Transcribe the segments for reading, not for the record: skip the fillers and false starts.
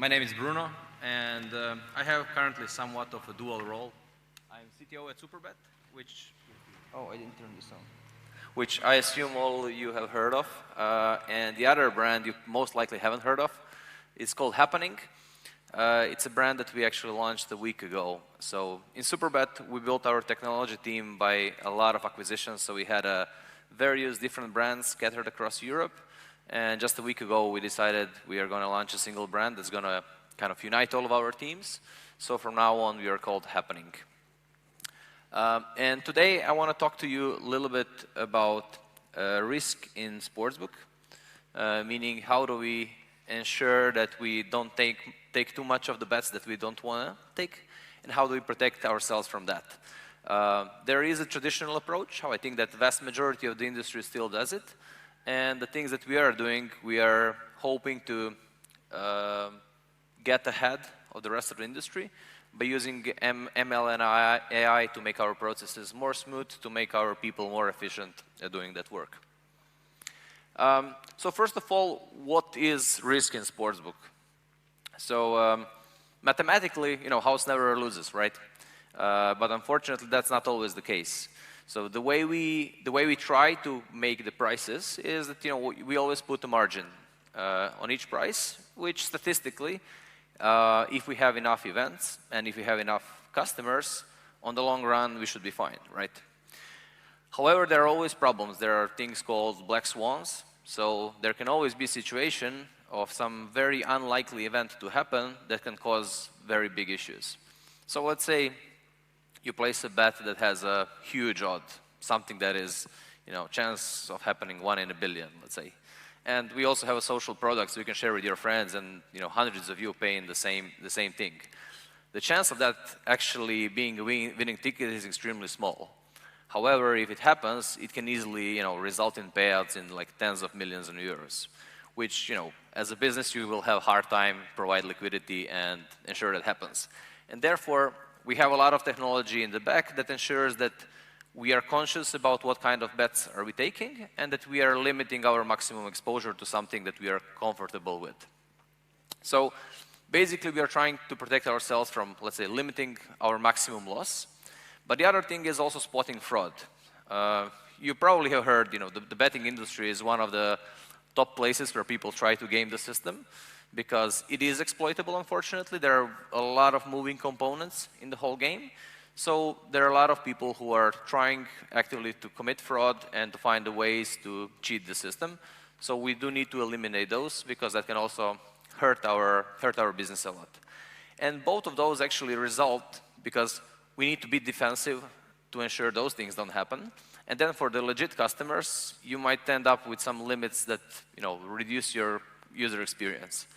My name is Bruno, and I have currently somewhat of a dual role. I'm CTO at Superbet, which I didn't turn this on. Which I assume all you have heard of, and the other brand you most likely haven't heard of is called Happening. It's a brand that we actually launched a week ago. So in Superbet, we built our technology team by a lot of acquisitions. So we had various different brands scattered across Europe. And just a week ago, we decided we are going to launch a single brand that's going to kind of unite all of our teams. So from now on, we are called Happening. And today, I want to talk to you a little bit about risk in Sportsbook, meaning how do we ensure that we don't take too much of the bets that we don't want to take, and how do we protect ourselves from that. There is a traditional approach, how I think that the vast majority of the industry still does it. And the things that we are doing, we are hoping to get ahead of the rest of the industry by using ML and AI to make our processes more smooth, to make our people more efficient at doing that work. So first of all, what is risk in Sportsbook? So mathematically, house never loses, right? But unfortunately, that's not always the case. So the way we try to make the prices is that we always put a margin on each price, which statistically, if we have enough events and if we have enough customers, on the long run we should be fine, right? However, there are always problems. There are things called black swans. So there can always be a situation of some very unlikely event to happen that can cause very big issues. So let's say you place a bet that has a huge odd, something that is, chance of happening 1 in a billion, let's say. And we also have a social product so you can share with your friends, and hundreds of you paying the same thing. The chance of that actually being a winning ticket is extremely small. However, if it happens, it can easily, result in payouts in like tens of millions of euros, which, as a business, you will have a hard time provide liquidity and ensure that happens. And therefore, we have a lot of technology in the back that ensures that we are conscious about what kind of bets are we taking and that we are limiting our maximum exposure to something that we are comfortable with. So basically, we are trying to protect ourselves from, let's say, limiting our maximum loss. But the other thing is also spotting fraud. You probably have heard, the betting industry is one of the top places where people try to game the system, because it is exploitable, unfortunately. There are a lot of moving components in the whole game. So there are a lot of people who are trying actively to commit fraud and to find the ways to cheat the system. So we do need to eliminate those, because that can also hurt our business a lot. And both of those actually result because we need to be defensive to ensure those things don't happen. And then for the legit customers, you might end up with some limits that reduce your user experience.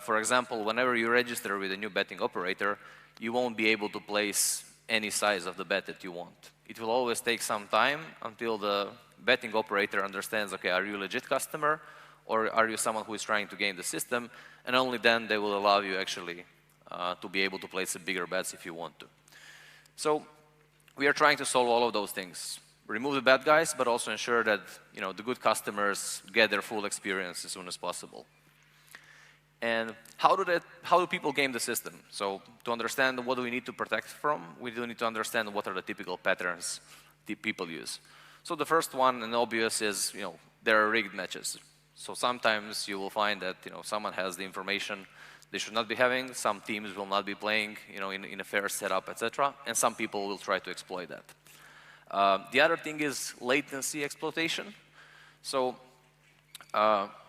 For example, whenever you register with a new betting operator, you won't be able to place any size of the bet that you want. It will always take some time until the betting operator understands, okay, are you a legit customer or are you someone who is trying to game the system? And only then they will allow you actually to be able to place bigger bets if you want to. So we are trying to solve all of those things. Remove the bad guys, but also ensure that the good customers get their full experience as soon as possible. And how do people game the system? So to understand what do we need to protect from, we do need to understand what are the typical patterns that people use. So the first one and obvious is, there are rigged matches. So sometimes you will find that someone has the information they should not be having. Some teams will not be playing in a fair setup, etc. And some people will try to exploit that. The other thing is latency exploitation. So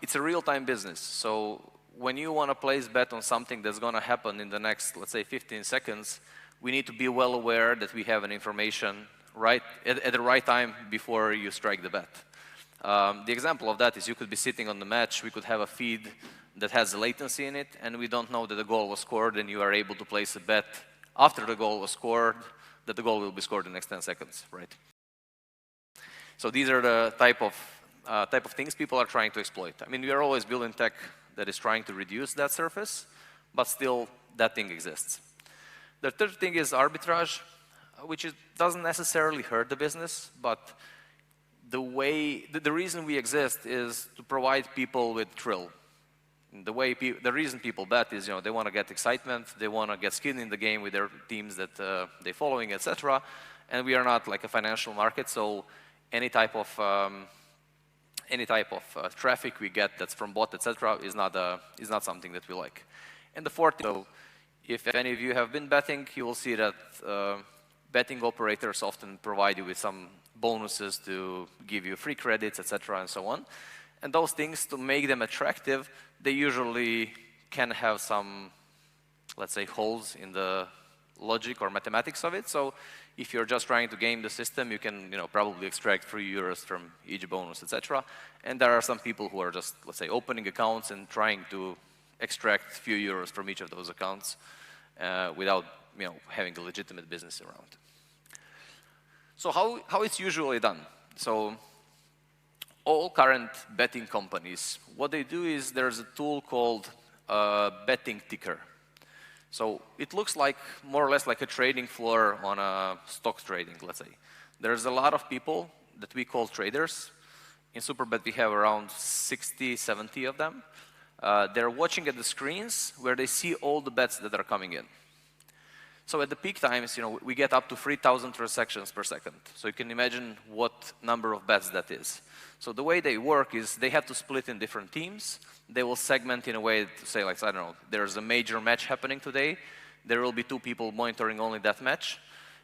it's a real-time business. So when you want to place bet on something that's going to happen in the next, let's say, 15 seconds, we need to be well aware that we have an information right at the right time before you strike the bet. The example of that is you could be sitting on the match, we could have a feed that has a latency in it, and we don't know that the goal was scored, and you are able to place a bet after the goal was scored, that the goal will be scored in the next 10 seconds, right? So these are the type of things people are trying to exploit. I mean, we are always building tech that is trying to reduce that surface, but still that thing exists. The third thing is arbitrage, which doesn't necessarily hurt the business, but the reason we exist is to provide people with thrill. The reason people bet is, they want to get excitement, they want to get skin in the game with their teams that they're following, etc. And we are not like a financial market, so any type of traffic we get that's from bot, etc., is not something that we like. And the fourth, so if any of you have been betting, you will see that betting operators often provide you with some bonuses to give you free credits, etc., and so on. And those things, to make them attractive, they usually can have some, let's say, holes in the logic or mathematics of it. So if you're just trying to game the system, you can probably extract €3 from each bonus, etc. And there are some people who are just, let's say, opening accounts and trying to extract a few euros from each of those accounts without having a legitimate business around. So how it's usually done? So all current betting companies, what they do is there's a tool called betting ticker. So it looks like more or less like a trading floor on a stock trading, let's say. There's a lot of people that we call traders. In Superbet, we have around 60, 70 of them. They're watching at the screens where they see all the bets that are coming in. So at the peak times, we get up to 3,000 transactions per second. So you can imagine what number of bets that is. So the way they work is they have to split in different teams. They will segment in a way to say, like, I don't know, there's a major match happening today. There will be 2 people monitoring only that match.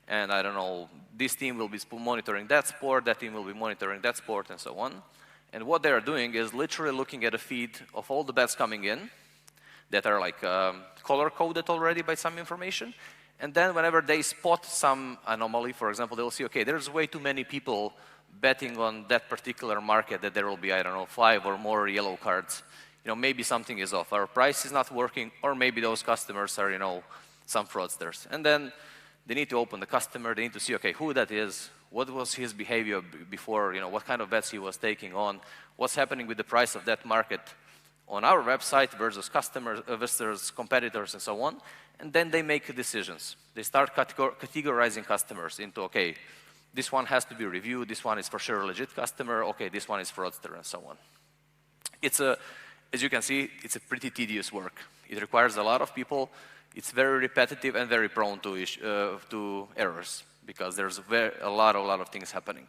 And I don't know, this team will be monitoring that sport, that team will be monitoring that sport, and so on. And what they are doing is literally looking at a feed of all the bets coming in that are like color-coded already by some information. And then whenever they spot some anomaly, for example, they'll see, okay, there's way too many people betting on that particular market that there will be, I don't know, 5 or more yellow cards. Maybe something is off. Our price is not working, or maybe those customers are, some fraudsters. And then they need to open the customer. They need to see, okay, who that is, what was his behavior before, what kind of bets he was taking on, what's happening with the price of that market on our website versus customers, versus competitors, and so on. And then they make decisions. They start categorizing customers into, okay, this one has to be reviewed, this one is for sure a legit customer, okay, this one is fraudster, and so on. As you can see, it's a pretty tedious work. It requires a lot of people. It's very repetitive and very prone to errors because there's a lot of things happening.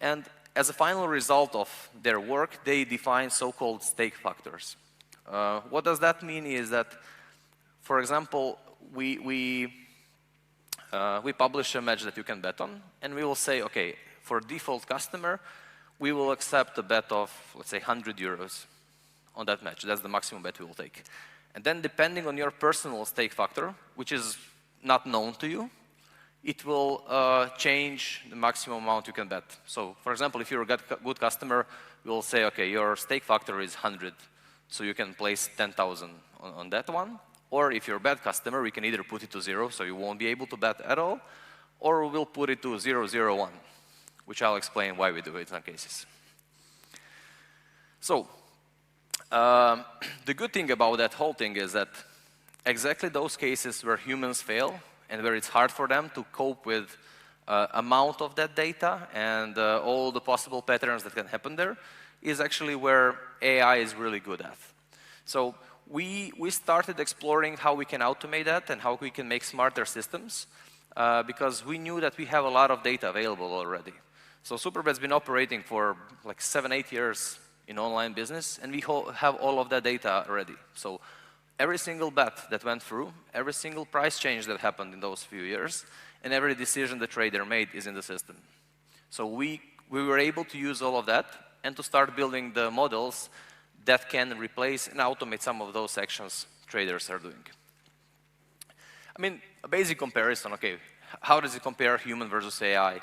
And as a final result of their work, they define so-called stake factors. What does that mean is that, for example, we publish a match that you can bet on, and we will say, okay, for default customer, we will accept a bet of, let's say, €100 on that match. That's the maximum bet we will take. And then depending on your personal stake factor, which is not known to you, it will change the maximum amount you can bet. So, for example, if you're a good customer, we will say, okay, your stake factor is 100, so you can place 10,000 on that one. Or if you're a bad customer, we can either put it to 0, so you won't be able to bet at all, or we'll put it to 001, which I'll explain why we do it in some cases. So, the good thing about that whole thing is that exactly those cases where humans fail and where it's hard for them to cope with amount of that data and all the possible patterns that can happen there is actually where AI is really good at. So we started exploring how we can automate that and how we can make smarter systems because we knew that we have a lot of data available already. So Superbet's been operating for like 7-8 years in online business, and we have all of that data already. So every single bet that went through, every single price change that happened in those few years, and every decision the trader made is in the system. So we were able to use all of that and to start building the models that can replace and automate some of those actions traders are doing. I mean, a basic comparison, okay, how does it compare human versus AI?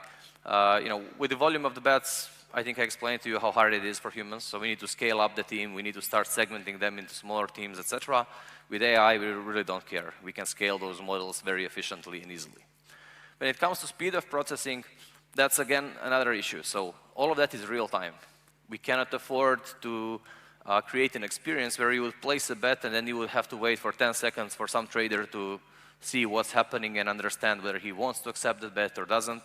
With the volume of the bets, I think I explained to you how hard it is for humans. So we need to scale up the team. We need to start segmenting them into smaller teams, etc. With AI, we really don't care. We can scale those models very efficiently and easily. When it comes to speed of processing, that's again another issue. So all of that is real time. We cannot afford to create an experience where you would place a bet and then you would have to wait for 10 seconds for some trader to see what's happening and understand whether he wants to accept the bet or doesn't.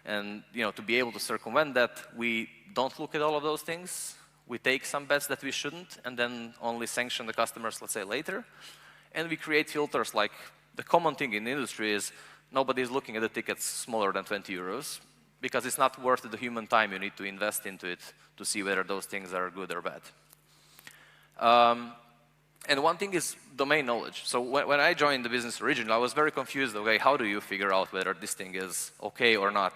And to be able to circumvent that, we don't look at all of those things. We take some bets that we shouldn't, and then only sanction the customers, let's say, later. And we create filters. Like, the common thing in the industry is nobody is looking at the tickets smaller than 20 euros, because it's not worth the human time you need to invest into it to see whether those things are good or bad. And one thing is domain knowledge. So when I joined the business originally, I was very confused. Okay, how do you figure out whether this thing is okay or not?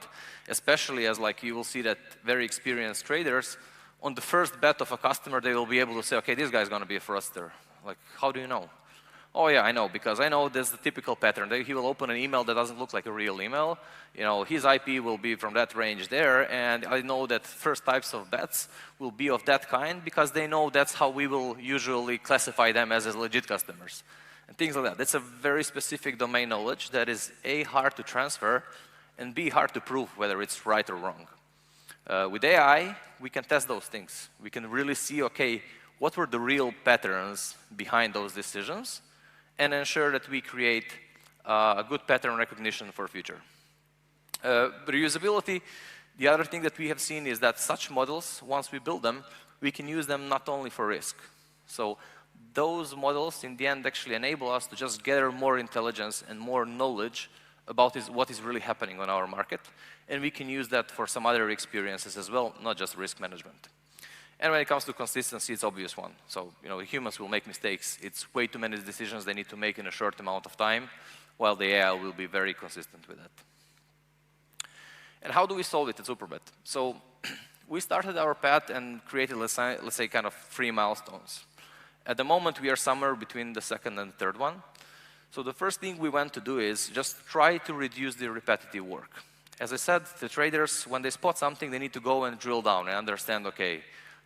Especially as, like, you will see that very experienced traders, on the first bet of a customer, they will be able to say, okay, this guy's going to be a fraudster. Like, how do you know? Oh yeah, I know, because I know there's the typical pattern. He will open an email that doesn't look like a real email. You know, his IP will be from that range there, and I know that first types of bets will be of that kind, because they know that's how we will usually classify them as legit customers, and things like that. That's a very specific domain knowledge that is A, hard to transfer, and B, hard to prove whether it's right or wrong. With AI, we can test those things. We can really see, okay, what were the real patterns behind those decisions, and ensure that we create a good pattern recognition for future. Reusability, the other thing that we have seen is that such models, once we build them, we can use them not only for risk. So those models, in the end, actually enable us to just gather more intelligence and more knowledge about what is really happening on our market. And we can use that for some other experiences as well, not just risk management. And when it comes to consistency, it's obvious one. So, you know, humans will make mistakes. It's way too many decisions they need to make in a short amount of time, while the AI will be very consistent with that. And how do we solve it at Superbet? So we started our path and created, let's say, kind of 3 milestones. At the moment, we are somewhere between the second and third one. So the first thing we want to do is just try to reduce the repetitive work. As I said, the traders, when they spot something, they need to go and drill down and understand, okay,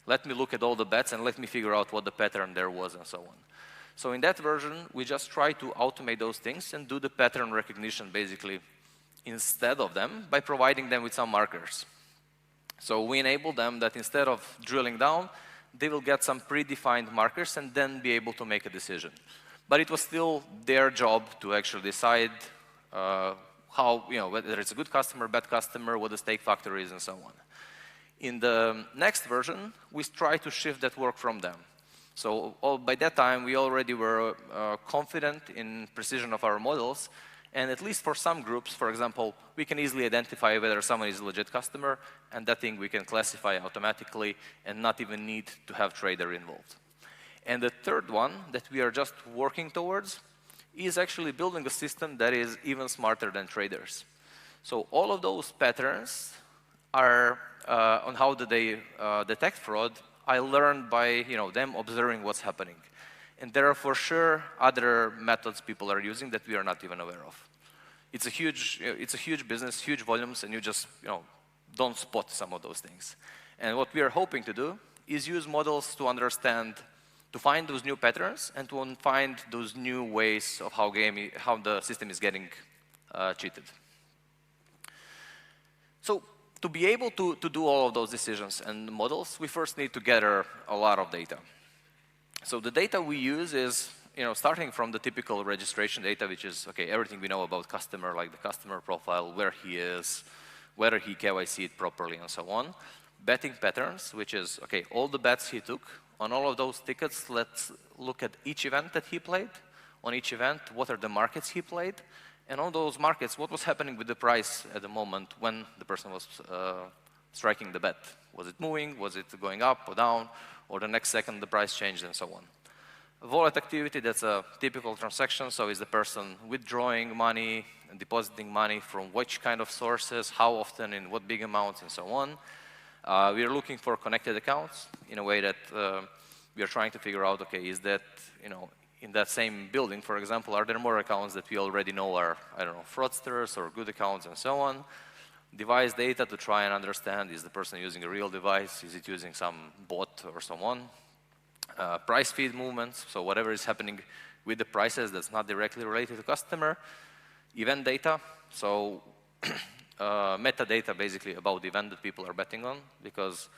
let me look at all the bets and let me figure out what the pattern there was and so on. So in that version, we just try to automate those things and do the pattern recognition basically instead of them by providing them with some markers. So we enable them that instead of drilling down, they will get some predefined markers and then be able to make a decision. But it was still their job to actually decide how, you know, whether it's a good customer, bad customer, what the stake factor is, and so on. In the next version, we try to shift that work from them. So by that time, we already were confident in precision of our models. And at least for some groups, for example, we can easily identify whether someone is a legit customer, and that thing we can classify automatically and not even need to have trader involved. And the third one that we are just working towards is actually building a system that is even smarter than traders. So all of those patterns are on how do they detect fraud, I learned by them observing what's happening. And there are for sure other methods people are using that we are not even aware of. It's a huge business, huge volumes, and you just don't spot some of those things. And what we are hoping to do is use models to understand, to find those new patterns and to find those new ways of how the system is getting cheated. So to be able to do all of those decisions and models, we first need to gather a lot of data. So the data we use is, starting from the typical registration data, which is, everything we know about customer, like the customer profile, where he is, whether he KYC'd properly, and so on. Betting patterns, which is, all the bets he took. On all of those tickets, let's look at each event that he played. On each event, what are the markets he played? And on those markets, what was happening with the price at the moment when the person was striking the bet? Was it moving? Was it going up or down? Or the next second the price changed, and so on. Wallet activity, that's a typical transaction. So is the person withdrawing money and depositing money from which kind of sources, how often, in what big amounts, and so on. We are looking for connected accounts in a way that we are trying to figure out, is that, in that same building, for example, are there more accounts that we already know are, fraudsters or good accounts, and so on. Device data to try and understand, is the person using a real device? Is it using some bot or so on? Price feed movements, so whatever is happening with the prices that's not directly related to customer. Event data, so metadata basically about the event that people are betting on, because,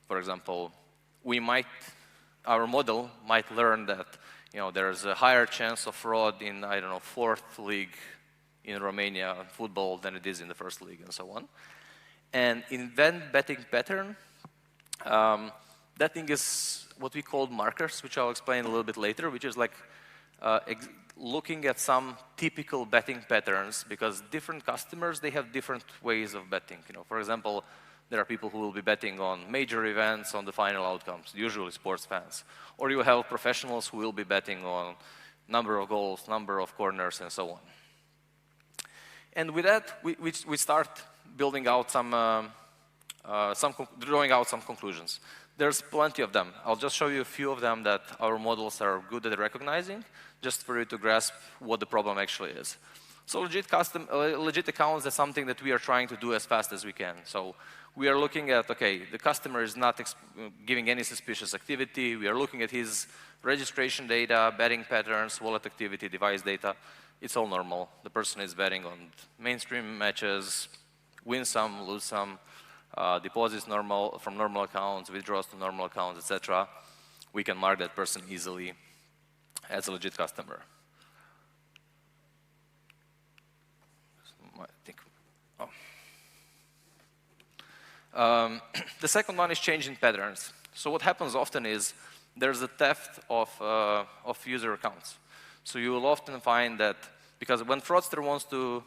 for example, our model might learn that there's a higher chance of fraud in, fourth league in Romania football than it is in the first league, and so on. And event betting pattern, That thing is what we call markers, which I'll explain a little bit later, which is like looking at some typical betting patterns, because different customers, they have different ways of betting. For example, there are people who will be betting on major events, on the final outcomes, usually sports fans. Or you have professionals who will be betting on number of goals, number of corners, and so on. And with that, we start building out drawing out some conclusions. There's plenty of them. I'll just show you a few of them that our models are good at recognizing, just for you to grasp what the problem actually is. So legit accounts is something that we are trying to do as fast as we can. So we are looking at, okay, the customer is not giving any suspicious activity. We are looking at his registration data, betting patterns, wallet activity, device data. It's all normal. The person is betting on mainstream matches, win some, lose some, deposits from normal accounts, withdraws to normal accounts, etc. We can mark that person easily as a legit customer. The second one is changing patterns. So what happens often is there's a theft of user accounts. So you will often find that, because when fraudster wants to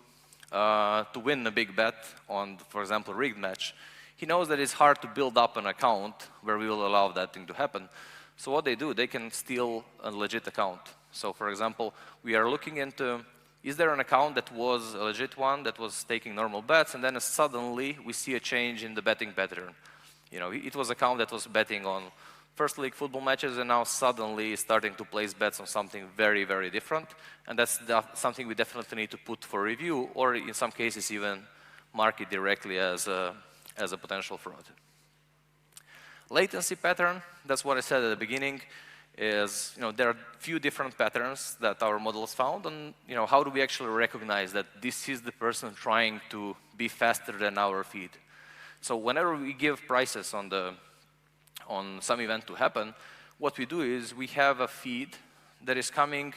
win a big bet on, for example, a rigged match, he knows that it's hard to build up an account where we will allow that thing to happen. So what they do, they can steal a legit account. So for example, we are looking into, is there an account that was a legit one that was taking normal bets, and then suddenly we see a change in the betting pattern. It was an account that was betting on first league football matches, and now suddenly starting to place bets on something very, very different. And that's something we definitely need to put for review, or in some cases even mark it directly as a potential fraud. Latency pattern, that's what I said at the beginning, is there are a few different patterns that our models found, and how do we actually recognize that this is the person trying to be faster than our feed? So whenever we give prices on some event to happen, what we do is we have a feed that is coming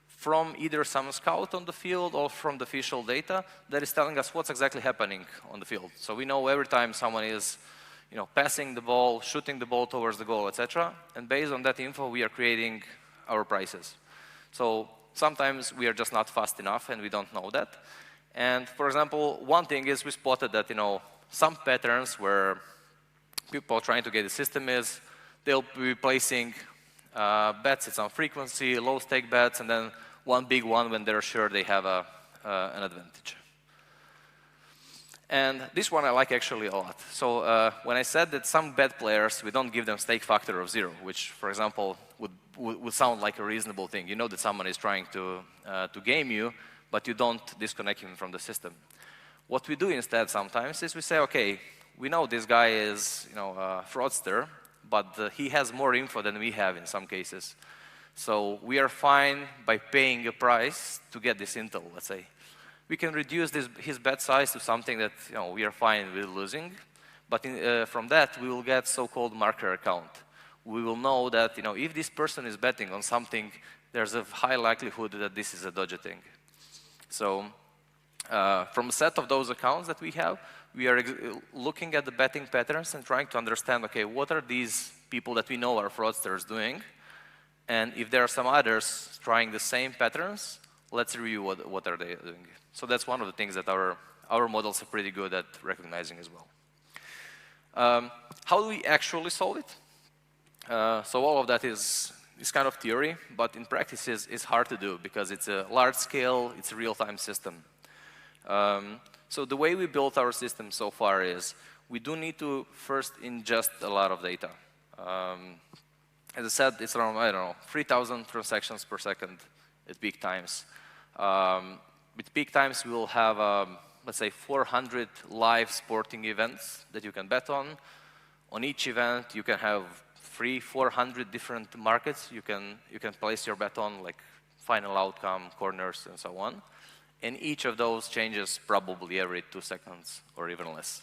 from either some scout on the field or from the official data that is telling us what's exactly happening on the field. So we know every time someone is passing the ball, shooting the ball towards the goal, etc. And based on that info, we are creating our prices. So sometimes we are just not fast enough and we don't know that. And for example, one thing is we spotted that some patterns where people are trying to get the system is they'll be placing bets at some frequency, low stake bets, and then one big one when they're sure they have an advantage. And this one I like actually a lot. So when I said that some bet players, we don't give them stake factor of 0, which, for example, would sound like a reasonable thing. You know that someone is trying to game you, but you don't disconnect him from the system. What we do instead sometimes is we say, okay, we know this guy is a fraudster, but he has more info than we have in some cases. So we are fine by paying a price to get this intel, let's say. We can reduce his bet size to something that we are fine with losing, but from that we will get so-called marker account. We will know that if this person is betting on something, there's a high likelihood that this is a dodgy thing. So from a set of those accounts that we have, we are looking at the betting patterns and trying to understand, okay, what are these people that we know are fraudsters doing? And if there are some others trying the same patterns, let's review what are they doing. So that's one of the things that our models are pretty good at recognizing as well. How do we actually solve it? So all of that is kind of theory, but in practice is hard to do because it's a large scale, it's a real-time system. So the way we built our system so far is we do need to first ingest a lot of data. As I said, it's around, 3,000 transactions per second at peak times. With peak times, we will have, let's say, 400 live sporting events that you can bet on. On each event, you can have 400 different markets you can place your bet on, like final outcome, corners, and so on. And each of those changes probably every 2 seconds or even less.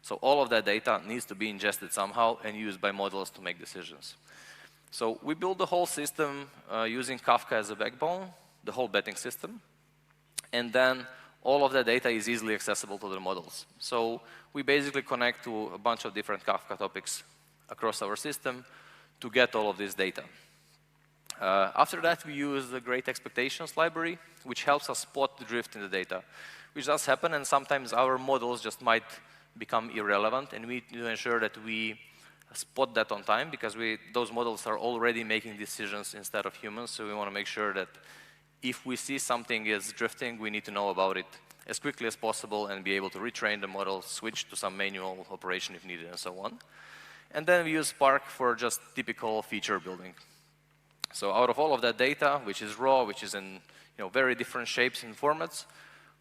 So all of that data needs to be ingested somehow and used by models to make decisions. So we built the whole system using Kafka as a backbone, the whole betting system. And then all of that data is easily accessible to the models. So we basically connect to a bunch of different Kafka topics across our system to get all of this data. After that, we use the Great Expectations library, which helps us spot the drift in the data, which does happen, and sometimes our models just might become irrelevant, and we need to ensure that we spot that on time, because those models are already making decisions instead of humans, so we want to make sure that if we see something is drifting, we need to know about it as quickly as possible and be able to retrain the model, switch to some manual operation if needed, and so on. And then we use Spark for just typical feature building. So out of all of that data, which is raw, which is in very different shapes and formats,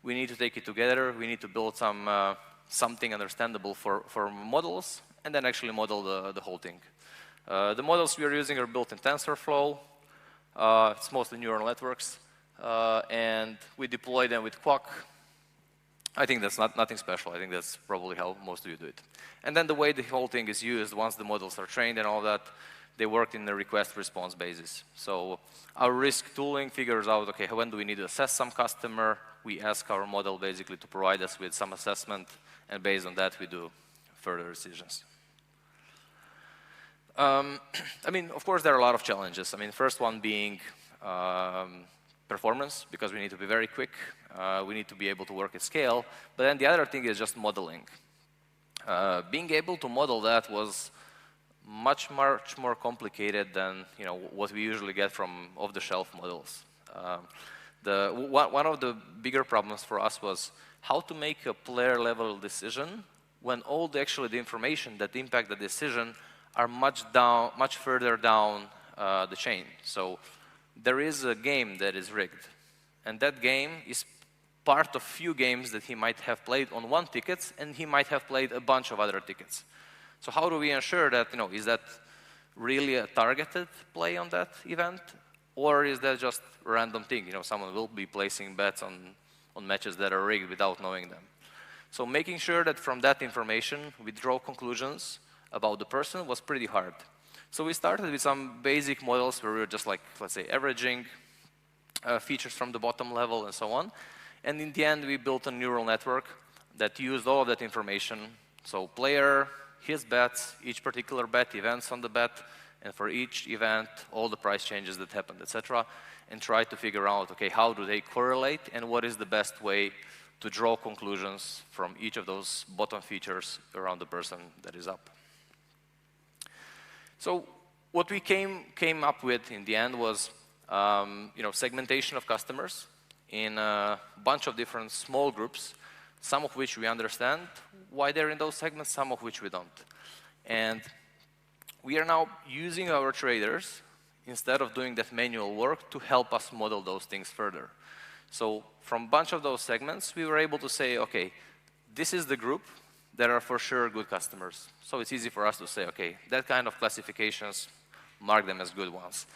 we need to take it together. We need to build something understandable for models, and then actually model the whole thing. The models we are using are built in TensorFlow. It's mostly neural networks, and we deploy them with Quack. I think that's nothing special. I think that's probably how most of you do it. And then the way the whole thing is used, once the models are trained and all that, they work in a request-response basis. So our risk tooling figures out, okay, when do we need to assess some customer? We ask our model basically to provide us with some assessment, and based on that, we do further decisions. I mean, of course, there are a lot of challenges. I mean, first one being performance, because we need to be very quick. We need to be able to work at scale. But then the other thing is just modeling. Being able to model that was much more complicated than what we usually get from off-the-shelf models. One of the bigger problems for us was how to make a player-level decision when all the information that impact the decision are much further down the chain. So there is a game that is rigged, and that game is part of few games that he might have played on one ticket, and he might have played a bunch of other tickets. So how do we ensure that, is that really a targeted play on that event, or is that just a random thing? Someone will be placing bets on matches that are rigged without knowing them. So making sure that from that information we draw conclusions about the person was pretty hard. So we started with some basic models where we were just like, let's say, averaging features from the bottom level and so on. And in the end, we built a neural network that used all of that information. So player, his bets, each particular bet, events on the bet, and for each event, all the price changes that happened, etc., and try to figure out, okay, how do they correlate, and what is the best way to draw conclusions from each of those bottom features around the person that is up. So what we came up with in the end was segmentation of customers in a bunch of different small groups, some of which we understand why they're in those segments, some of which we don't. And we are now using our traders, instead of doing that manual work, to help us model those things further. So from a bunch of those segments, we were able to say, okay, this is the group that are for sure good customers. So it's easy for us to say, okay, that kind of classifications, mark them as good ones.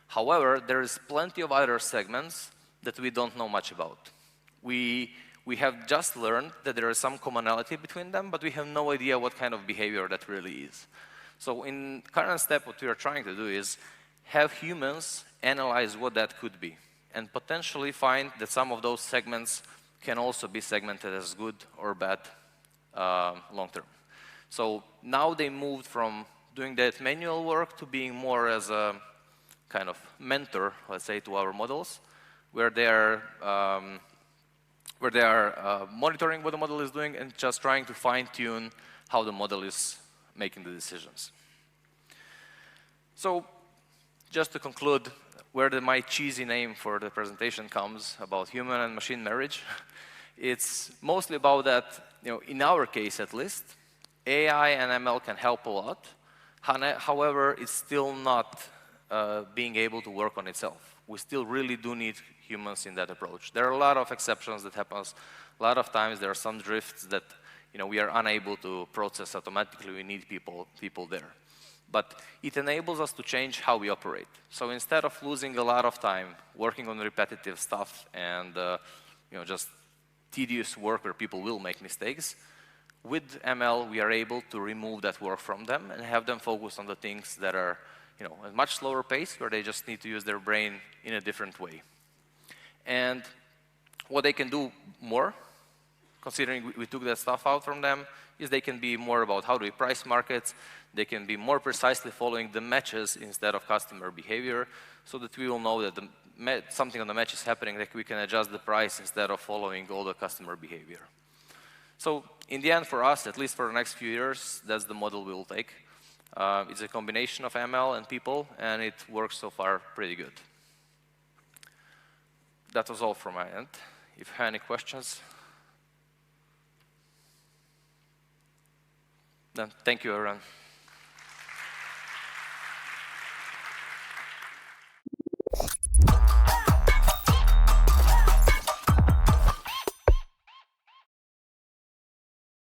However, there is plenty of other segments that we don't know much about. We have just learned that there is some commonality between them, but we have no idea what kind of behavior that really is. So in current step, what we are trying to do is have humans analyze what that could be, and potentially find that some of those segments can also be segmented as good or bad long term. So now they moved from doing that manual work to being more as a kind of mentor, let's say, to our models, where they are monitoring what the model is doing and just trying to fine-tune how the model is making the decisions. So just to conclude, where my cheesy name for the presentation comes about human and machine marriage, it's mostly about that, in our case at least, AI and ML can help a lot. However, it's still not being able to work on itself. We still really do need humans in that approach. There are a lot of exceptions that happens. A lot of times there are some drifts that we are unable to process automatically. We need people there. But it enables us to change how we operate. So instead of losing a lot of time working on repetitive stuff and just tedious work where people will make mistakes, with ML we are able to remove that work from them and have them focus on the things that are at a much slower pace, where they just need to use their brain in a different way. And what they can do more considering we took that stuff out from them, is they can be more about how do we price markets. They can be more precisely following the matches instead of customer behavior, so that we will know that something on the match is happening, like we can adjust the price instead of following all the customer behavior. So in the end, for us, at least for the next few years, that's the model we will take. It's a combination of ML and people, and it works so far pretty good. That was all from my end. If you have any questions, then thank you, everyone.